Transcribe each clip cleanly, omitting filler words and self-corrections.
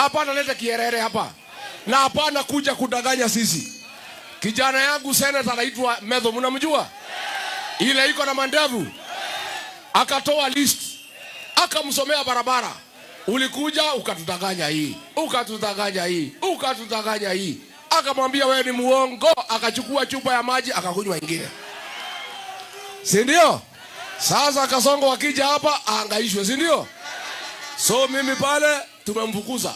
Hapana leta kierere hapa. Na hapana kuja kudanganya sisi. Kijana yangu senator anaitwa Medho, mnamjua? Ile iko na mandevu. Akatoa list. Akamsomea barabara. Ulikuja ukatudanganya hii. Ukatudanganya hii. Ukatudanganya hii. Akamwambia wewe ni muongo, akachukua chupa ya maji akakunywa ingine. Si ndio? Sasa Kasongo wakija hapa aangaishwe, si ndio? So mimi pale tumemfukuza.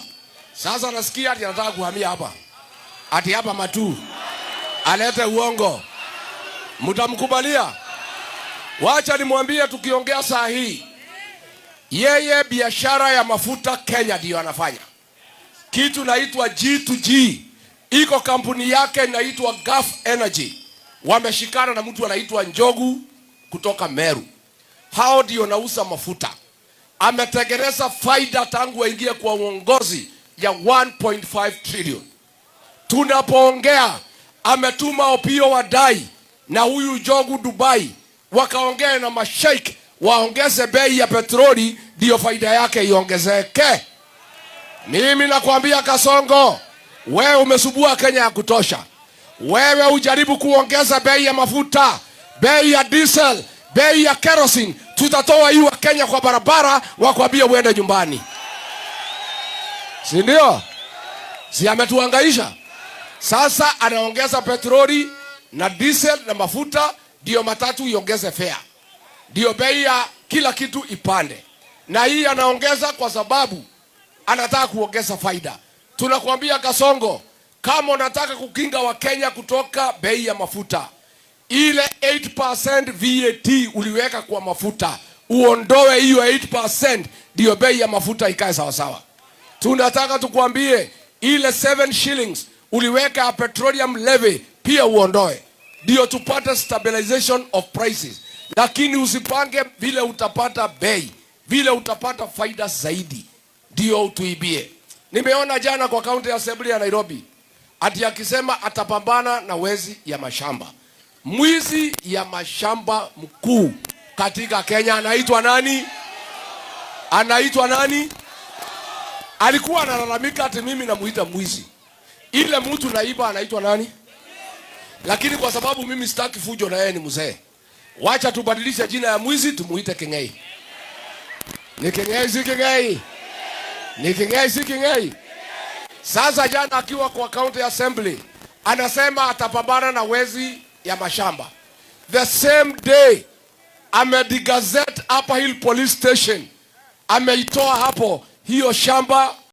Sasa nasikia ati anataka kuhamia hapa. Ati hapa Matu. Alete uongo. Mtamkubalia? Wacha nimwambie tukiongea saa hii. Yeye biashara ya mafuta Kenya ndio anafanya. Kitu naitwa G2G. Iko kampuni yake inaitwa Gulf Energy. Wameshikana na mtu anaitwa Njogu kutoka Meru. Hao ndio nauza mafuta. Ametengeneza faida tangu waingie kwa uongozi ya 1.5 trillion. Tunapoongea ametuma Opio Wadai na huyu Njogu Dubai wakaongea na masheik waongeze bei ya petroli ndio faida yake iongezeke. Mimi nakwambia Kasongo, wewe umesubua Kenya ya kutosha. Wewe ujaribu kuongeza bei ya mafuta, bei ya diesel, bei ya kerosene, tutatoa hiyo Kenya kwa barabara wakwambia uende nyumbani. Si ndio? Si ametuhangaisha? Sasa anaongeza petroli na diesel na mafuta ndio matatu iongeze fare. Ndio bei ya kila kitu ipande. Na hii anaongeza kwa sababu anataka kuongeza faida. Tunakuambia Kasongo, kama unataka kukinga wa Kenya kutoka bei ya mafuta, ile 8% VAT uliweka kwa mafuta, uondoe hiyo 8% ndio bei ya mafuta ikae sawa sawa. Tunataka tukuambie ile 7 shillings uliweka petroleum levy pia uondoe. Ndio tupate stabilization of prices. Lakini usipange vile utapata bei, vile utapata faida zaidi. Ndio utuibie. Nimeona jana kwa county assembly ya Nairobi ati akisema atapambana na wezi ya mashamba. Mwizi ya mashamba mkuu katika Kenya anaitwa nani? Anaitwa nani? Alikuwa analalamika ati mimi namuita mwizi. Ile mtu naiba anaitwa nani? Lakini kwa sababu mimi sitaki fujo na yeye ni mzee, wacha tubadilishe jina ya mwizi tumuite Kengei. Ni Kengei si Kengei? Ni Kengei si Kengei? Sasa jana akiwa kwa county assembly anasema atapambana na wezi ya mashamba. The same day amedigazette Upper Hill police station, ameitoa hapo hiyo shamba